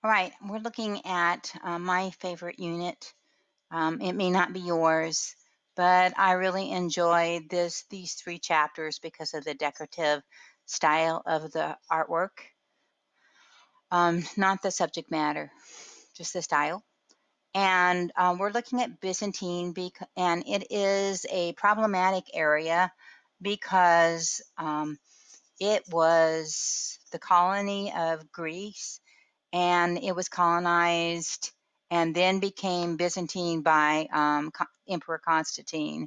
All right, we're looking at my favorite unit. It may not be yours, but I really enjoyed these three chapters because of the decorative style of the artwork, not the subject matter, just the style. And we're looking at Byzantine, and it is a problematic area because it was the colony of Greece and it was colonized and then became Byzantine by Emperor Constantine.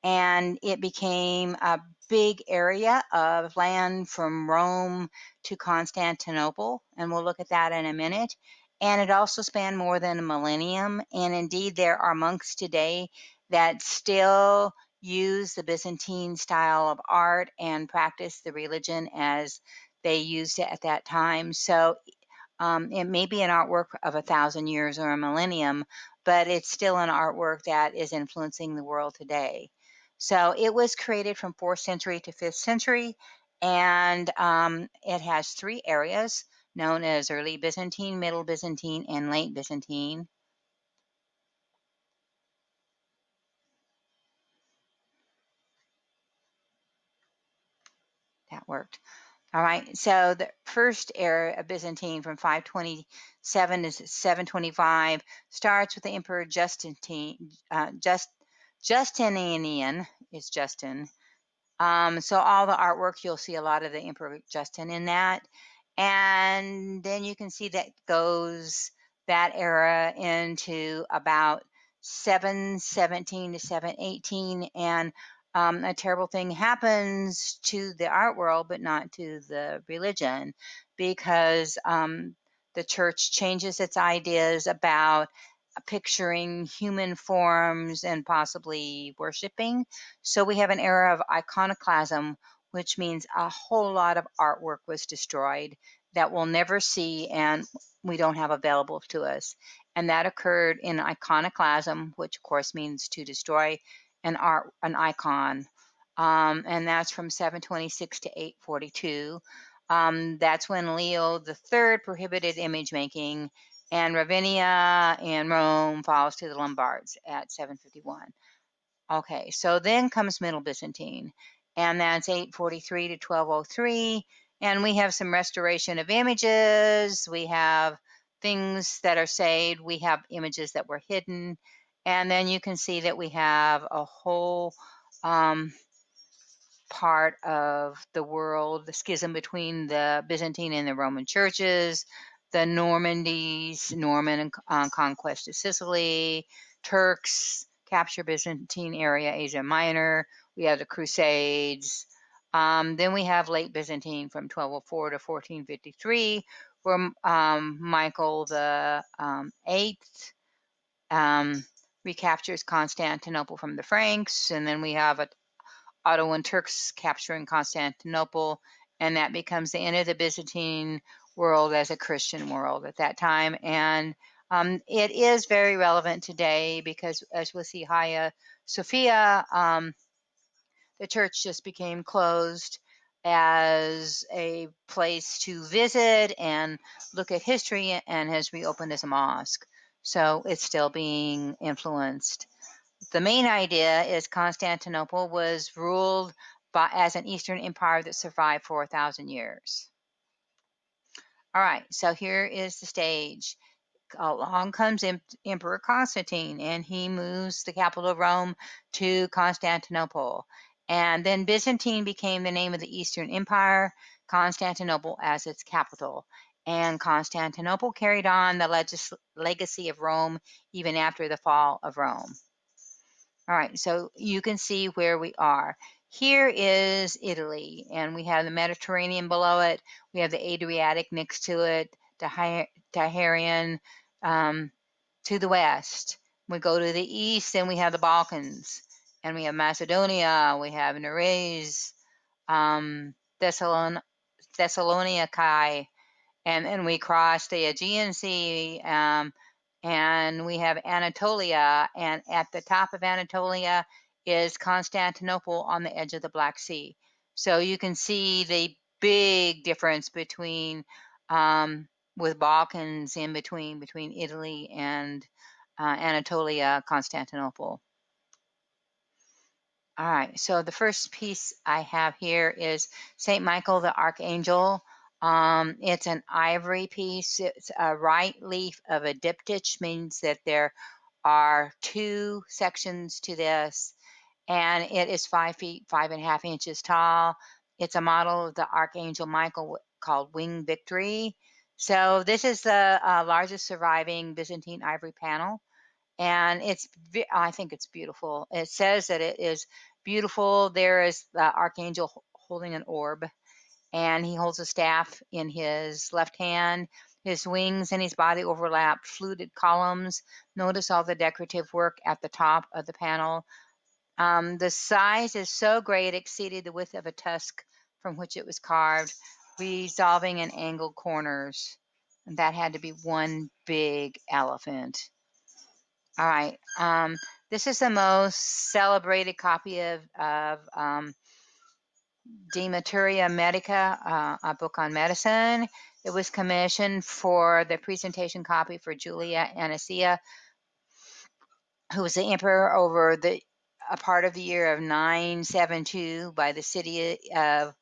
And it became a big area of land from Rome to Constantinople. And we'll look at that in a minute. And it also spanned more than a millennium. And indeed, there are monks today that still use the Byzantine style of art and practice the religion as they used it at that time. So it may be an artwork of 1,000 years or a millennium, but it's still an artwork that is influencing the world today. So it was created from 4th century to 5th century, and it has three areas known as Early Byzantine, Middle Byzantine, and Late Byzantine. That worked. All right, so the first era of Byzantine from 527 to 725 starts with the Emperor Justinian is Justin. So all the artwork, you'll see a lot of the Emperor Justin in that. And then you can see that era into about 717 to 718. And a terrible thing happens to the art world, but not to the religion, because the church changes its ideas about picturing human forms and possibly worshiping. So we have an era of iconoclasm, which means a whole lot of artwork was destroyed that we'll never see and we don't have available to us. And that occurred in iconoclasm, which of course means to destroy an icon. And that's from 726 to 842. That's when Leo the Third prohibited image making, and Ravenna and Rome falls to the Lombards at 751. Okay, so then comes Middle Byzantine, and that's 843 to 1203. And we have some restoration of images. We have things that are saved. We have images that were hidden. And then you can see that we have a whole part of the world, the schism between the Byzantine and the Roman churches, the Norman conquest of Sicily, Turks capture Byzantine area, Asia Minor. We have the Crusades. Then we have late Byzantine from 1204 to 1453, where Michael the Eighth recaptures Constantinople from the Franks, and then we have Ottoman Turks capturing Constantinople, and that becomes the end of the Byzantine world as a Christian world at that time. And it is very relevant today because, as we'll see, Hagia Sophia, the church just became closed as a place to visit and look at history and has reopened as a mosque. So it's still being influenced. The main idea is Constantinople was ruled as an Eastern empire that survived for 1,000 years. All right, so here is the stage. Along comes Emperor Constantine, and he moves the capital of Rome to Constantinople. And then Byzantine became the name of the Eastern Empire, Constantinople as its capital. And Constantinople carried on the legacy of Rome even after the fall of Rome. All right, so you can see where we are. Here is Italy, and we have the Mediterranean below it. We have the Adriatic next to it, the Tyrrhenian to the west. We go to the east, and we have the Balkans, and we have Macedonia. We have Neres, Thessalonica, and then we cross the Aegean Sea, and we have Anatolia, and at the top of Anatolia is Constantinople on the edge of the Black Sea. So you can see the big difference between with Balkans in between Italy and Anatolia, Constantinople. All right, so the first piece I have here is St. Michael the Archangel. It's an ivory piece. It's a right leaf of a diptych, means that there are two sections to this, and it is 5 feet, 5.5 inches tall. It's a model of the Archangel Michael called Winged Victory. So this is the largest surviving Byzantine ivory panel, and I think it's beautiful. It says that it is beautiful. There is the archangel holding an orb, and he holds a staff in his left hand. His wings and his body overlap fluted columns. Notice all the decorative work at the top of the panel. The size is so great it exceeded the width of a tusk from which it was carved, resolving in angled corners. And that had to be one big elephant. All right. This is the most celebrated copy of De Materia Medica, a book on medicine. It was commissioned for the presentation copy for Julia Anicia, who was the emperor over a part of the year of 972 by the city of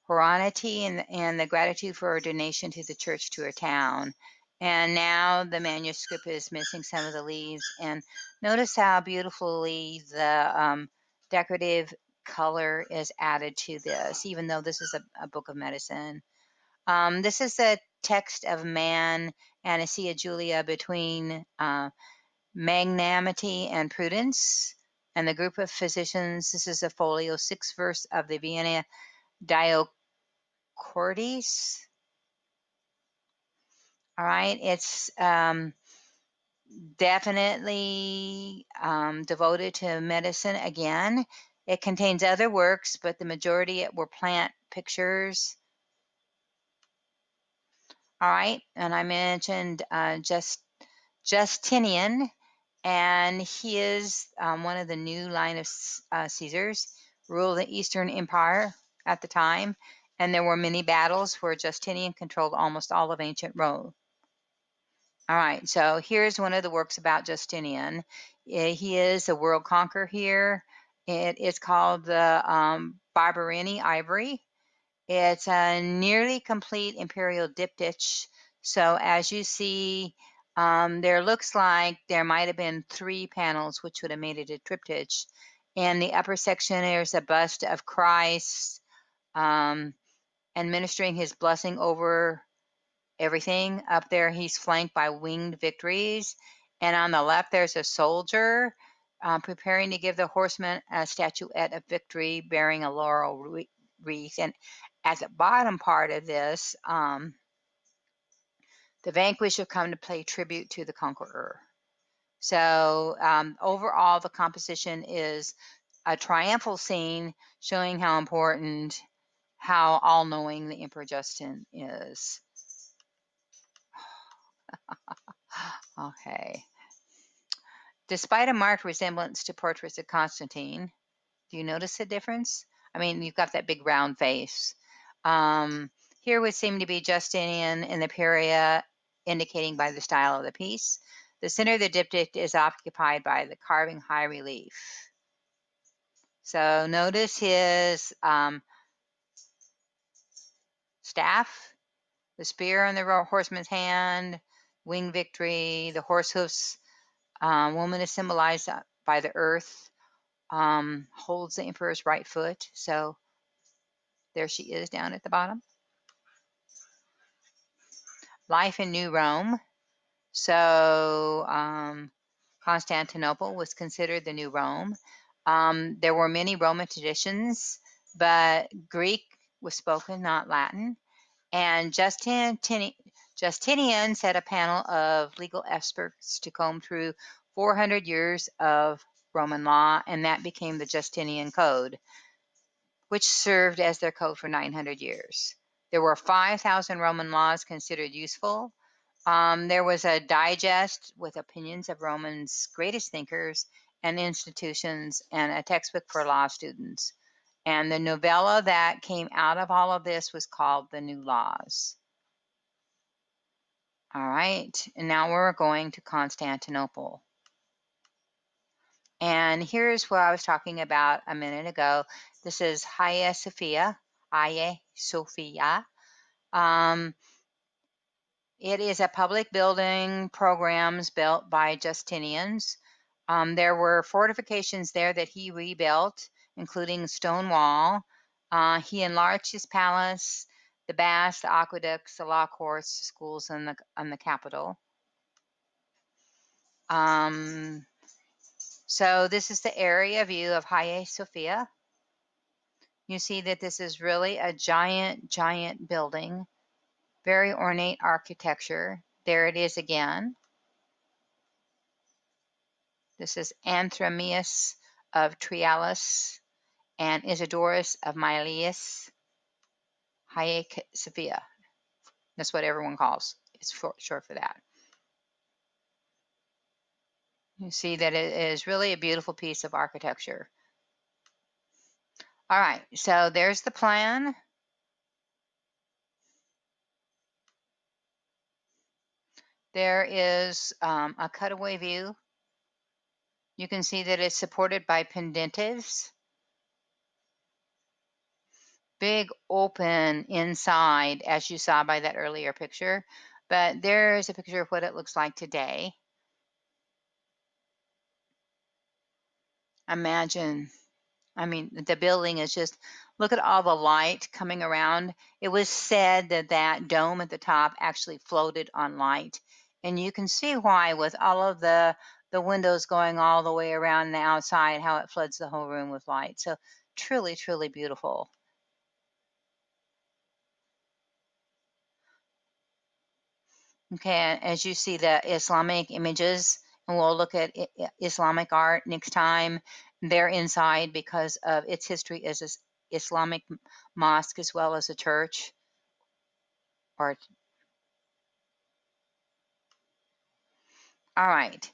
Horanity, and the gratitude for her donation to the church to her town. And now the manuscript is missing some of the leaves. And notice how beautifully the decorative color is added to this, even though this is a book of medicine. This is the text of Man, Anicia Julia, between magnanimity and prudence. And the group of physicians, this is a folio 6 verse of the Vienna Dioscorides. All right, it's definitely devoted to medicine again. It contains other works, but the majority were plant pictures. All right, and I mentioned Justinian, and he is one of the new line of Caesars, ruled the Eastern Empire at the time, and there were many battles where Justinian controlled almost all of ancient Rome. All right, so here's one of the works about Justinian. He is a world conqueror here. It is called the Barberini Ivory. It's a nearly complete imperial diptych. So as you see, there looks like there might have been 3 panels, which would have made it a triptych. In the upper section, there's a bust of Christ administering his blessing over everything. Up there, he's flanked by winged victories. And on the left, there's a soldier preparing to give the horseman a statuette of victory bearing a laurel wreath. And at the bottom part of this, the vanquished have come to pay tribute to the conqueror. So overall, the composition is a triumphal scene showing how important, how all-knowing the Emperor Justin is. Okay. Despite a marked resemblance to portraits of Constantine, do you notice the difference? I mean, you've got that big round face. Here would seem to be Justinian in the period, indicating by the style of the piece. The center of the diptych is occupied by the carving high relief. So notice his staff, the spear on the horseman's hand, winged victory, the horse hoofs. Woman is symbolized by the earth, holds the emperor's right foot. So there she is down at the bottom. Life in New Rome. So Constantinople was considered the New Rome. There were many Roman traditions, but Greek was spoken, not Latin. And Justinian set a panel of legal experts to comb through 400 years of Roman law, and that became the Justinian Code, which served as their code for 900 years. There were 5,000 Roman laws considered useful. There was a digest with opinions of Romans' greatest thinkers and institutions, and a textbook for law students. And the novella that came out of all of this was called The New Laws. All right, and now we're going to Constantinople. And here's what I was talking about a minute ago. This is Hagia Sophia. Hagia Sophia. It is a public building programs built by Justinians. There were fortifications there that he rebuilt, including stone wall. He enlarged his palace, the baths, the aqueducts, the law courts, schools, and the capital. So this is the area view of Hagia Sophia. You see that this is really a giant, giant building, very ornate architecture. There it is again. This is Anthemius of Trialus and Isidorus of Miletus, Hagia Sophia. That's what everyone calls. It's short for that. You see that it is really a beautiful piece of architecture. All right, so there's the plan. There is a cutaway view. You can see that it's supported by pendentives. Big open inside, as you saw by that earlier picture. But there is a picture of what it looks like today. Imagine, I mean, the building is just, look at all the light coming around. It was said that that dome at the top actually floated on light. And you can see why with all of the windows going all the way around the outside, how it floods the whole room with light. So truly, truly beautiful. Okay, as you see the Islamic images, and we'll look at Islamic art next time. They're inside because of its history as an Islamic mosque as well as a church. Or all right,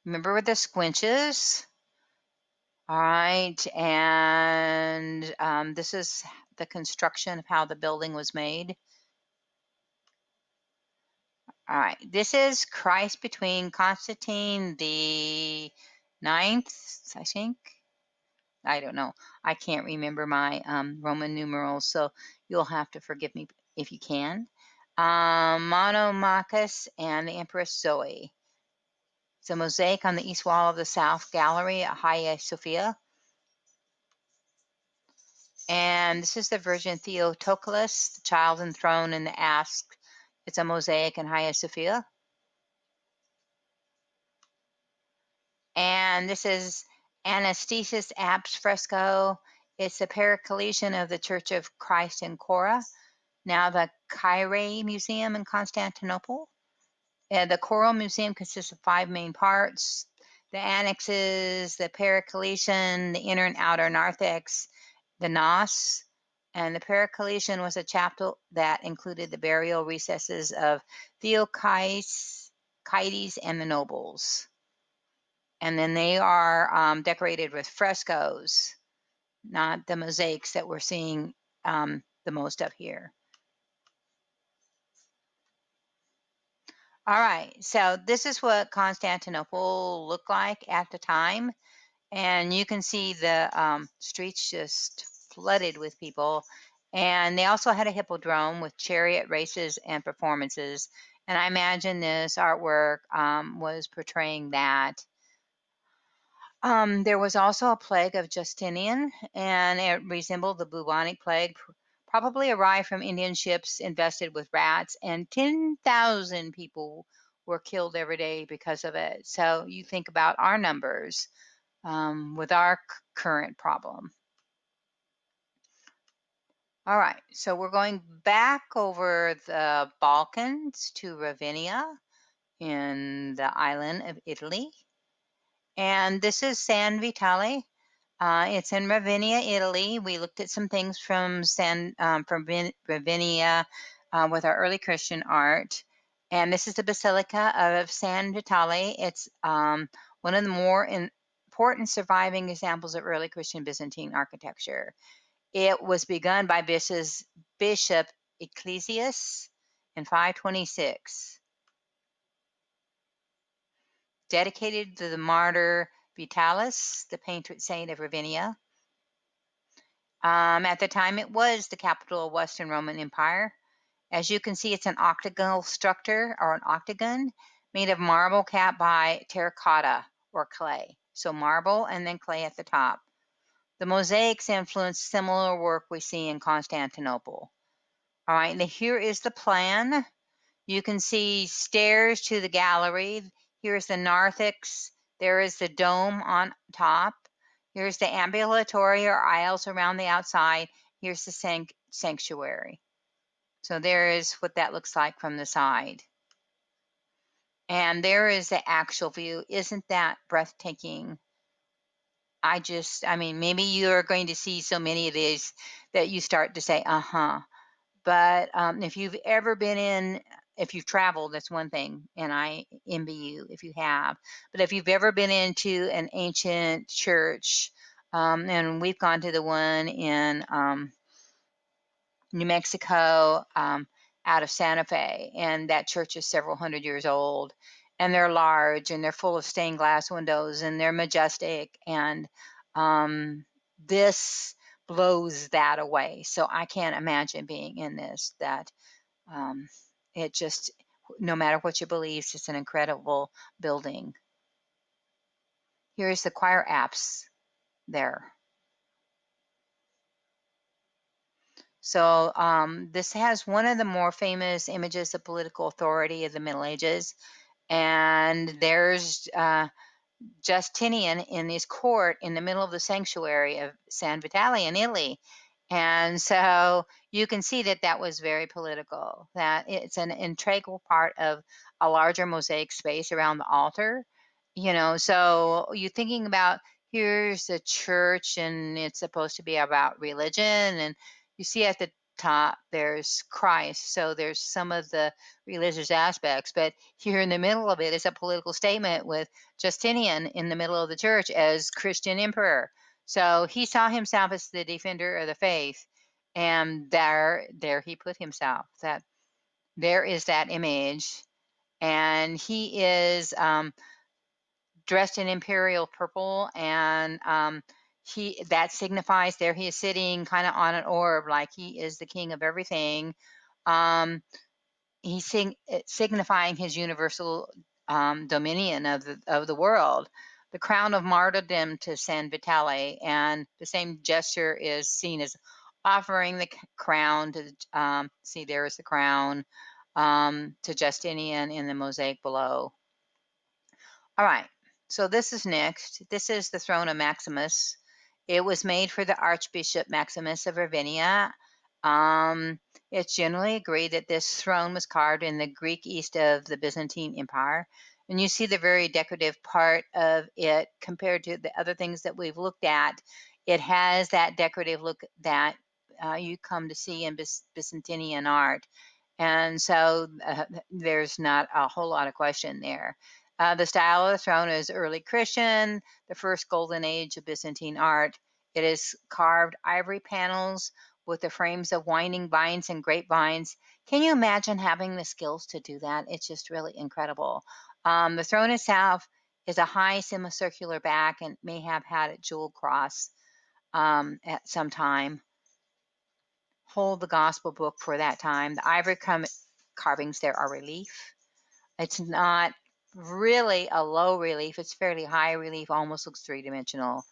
remember the squinches. All right, and this is the construction of how the building was made. All right, this is Christ between Constantine the ninth, I think. I don't know. I can't remember my Roman numerals, so you'll have to forgive me if you can. Monomachus and the Empress Zoe. It's a mosaic on the east wall of the South Gallery at Hagia Sophia. And this is the Virgin Theotokos, the child enthroned in the asp. It's a mosaic in Hagia Sophia. And this is Anastasis Apse fresco. It's a pericolation of the Church of Christ in Cora, now the Kyrie Museum in Constantinople. The Choral Museum consists of 5 main parts: the annexes, the pericolation, the inner and outer narthex, the naos. And the pericolation was a chapel that included the burial recesses of Theochides and the nobles. And then they are decorated with frescoes, not the mosaics that we're seeing the most of here. All right, so this is what Constantinople looked like at the time. And you can see the streets just flooded with people. And they also had a hippodrome with chariot races and performances. And I imagine this artwork was portraying that. There was also a plague of Justinian, and it resembled the bubonic plague, probably arrived from Indian ships infested with rats, and 10,000 people were killed every day because of it. So you think about our numbers with our current problem. All right, so we're going back over the Balkans to Ravenna in the island of Italy. And this is San Vitale. It's in Ravenna, Italy. We looked at some things from Ravenna with our early Christian art. And this is the Basilica of San Vitale. It's one of the more important surviving examples of early Christian Byzantine architecture. It was begun by Bishop Ecclesias in 526. dedicated to the martyr Vitalis, the patron saint of Ravenna. At the time, it was the capital of Western Roman Empire. As you can see, it's an octagonal structure or an octagon made of marble capped by terracotta or clay. So marble and then clay at the top. The mosaics influence similar work we see in Constantinople. All right, now here is the plan. You can see stairs to the gallery. Here's the narthex. There is the dome on top. Here's the ambulatory or aisles around the outside. Here's the sanctuary. So there is what that looks like from the side. And there is the actual view. Isn't that breathtaking? I mean, maybe you're going to see so many of these that you start to say, uh-huh. But if you've ever been in, if you've traveled, that's one thing, and I envy you if you have. But if you've ever been into an ancient church, and we've gone to the one in New Mexico, out of Santa Fe, and that church is several hundred years old, and they're large, and they're full of stained glass windows, and they're majestic, and this blows that away. So I can't imagine being in this. That um, it just, no matter what you believe, it's an incredible building. Here's the choir apse there. So this has one of the more famous images of political authority of the Middle Ages. And there's Justinian in his court in the middle of the sanctuary of San Vitale in Italy. And so you can see that that was very political, that it's an integral part of a larger mosaic space around the altar. So you're thinking about, here's the church and it's supposed to be about religion, and you see at the top there's Christ, so there's some of the religious aspects, but here in the middle of it is a political statement with Justinian in the middle of the church as Christian emperor. So he saw himself as the defender of the faith, and there he put himself. That there is that image, and he is dressed in imperial purple, and he that signifies there he is sitting kind of on an orb, like he is the king of everything. Um, he's signifying his universal dominion of the world. The crown of martyrdom to San Vitale, and the same gesture is seen as offering the crown to see there is the crown to Justinian in the mosaic below. All right, so this is next. This is the throne of Maximus. It was made for the Archbishop Maximus of Ravenna. It's generally agreed that this throne was carved in the Greek east of the Byzantine Empire. And you see the very decorative part of it compared to the other things that we've looked at. It has that decorative look that you come to see in Byzantine art. And so there's not a whole lot of question there. The style of the throne is early Christian, the first golden age of Byzantine art. It is carved ivory panels with the frames of winding vines and grapevines. Can you imagine having the skills to do that? It's just really incredible. The throne itself is a high semicircular back and may have had a jeweled cross at some time. Hold the gospel book for that time. The ivory carvings there are relief. It's not really a low relief. It's fairly high relief, almost looks three-dimensional.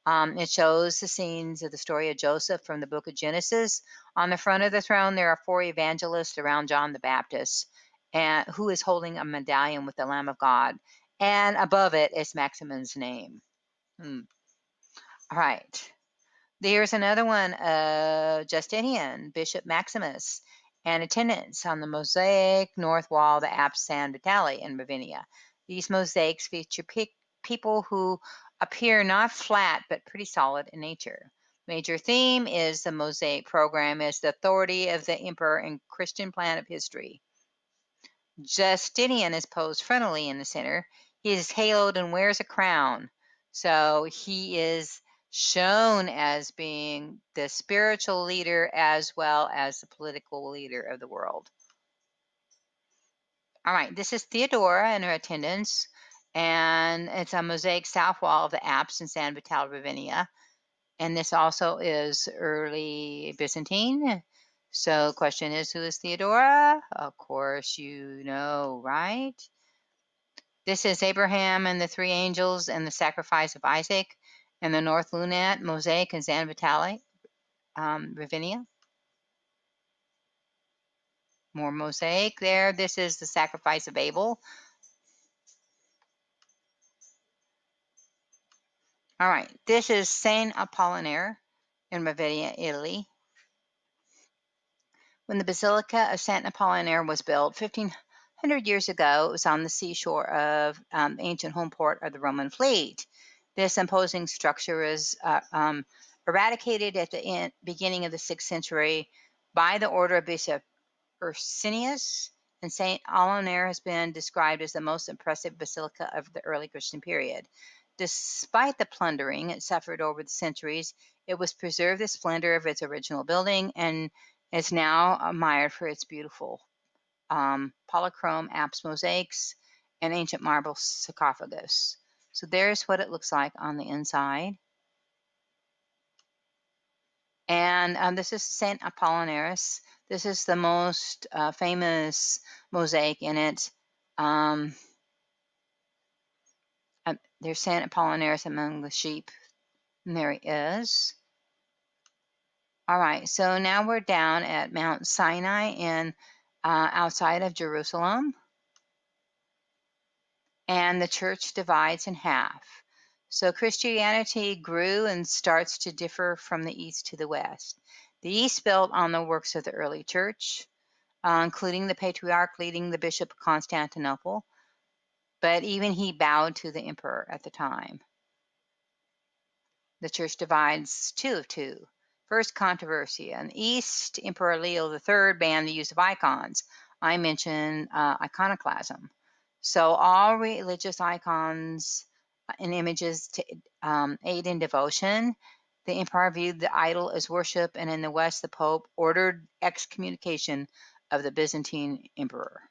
It shows the scenes of the story of Joseph from the book of Genesis. On the front of the throne, there are 4 evangelists around John the Baptist, and who is holding a medallion with the Lamb of God. And above it is Maximin's name. All right. There's another one of Justinian, Bishop Maximus, and attendants on the mosaic north wall of the apse San Vitale in Ravenna. These mosaics feature people who appear not flat but pretty solid in nature. Major theme is the mosaic program as the authority of the emperor in Christian plan of history. Justinian is posed frontally in the center. He is haloed and wears a crown. So he is shown as being the spiritual leader as well as the political leader of the world. All right, this is Theodora and her attendants. and it's a mosaic south wall of the apse in San Vitale, Ravenna. And this also is early Byzantine. So question is, who is Theodora? Of course you know, right? This is Abraham and the three angels and the sacrifice of Isaac and the North Lunate mosaic in San Vitale, Ravenna. More mosaic there. This is the sacrifice of Abel. All right, this is Saint Apollinaire in Ravenna, Italy. When the Basilica of Saint Apollinaire was built 1500 years ago, it was on the seashore of ancient home port of the Roman fleet. This imposing structure was eradicated at the beginning of the 6th century by the order of Bishop Ursinius, and St. Apollinaire has been described as the most impressive basilica of the early Christian period. Despite the plundering it suffered over the centuries, it was preserved the splendor of its original building and is now admired for its beautiful polychrome apse mosaics and ancient marble sarcophagus. So there's what it looks like on the inside. And this is Saint Apollinaris. This is the most famous mosaic in it. There's Saint Apollinaris among the sheep, and there he is. All right, so now we're down at Mount Sinai in outside of Jerusalem, and the church divides in half. So Christianity grew and starts to differ from the east to the west. The east built on the works of the early church, including the patriarch leading the Bishop of Constantinople, but even he bowed to the emperor at the time. The church divides two of two. First controversy. In the East, Emperor Leo III banned the use of icons. I mentioned iconoclasm. So all religious icons and images to aid in devotion. The emperor viewed the idol as worship, and in the West, the Pope ordered excommunication of the Byzantine emperor.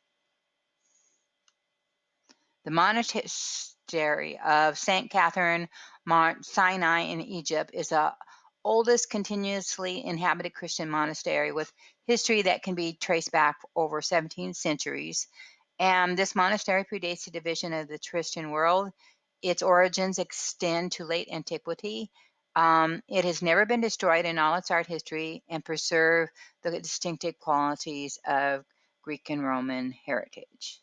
The monastery of St. Catherine, Mount Sinai in Egypt is the oldest continuously inhabited Christian monastery with history that can be traced back over 17 centuries. And this monastery predates the division of the Christian world. Its origins extend to late antiquity. It has never been destroyed in all its art history and preserved the distinctive qualities of Greek and Roman heritage.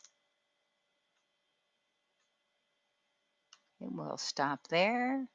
And we'll stop there.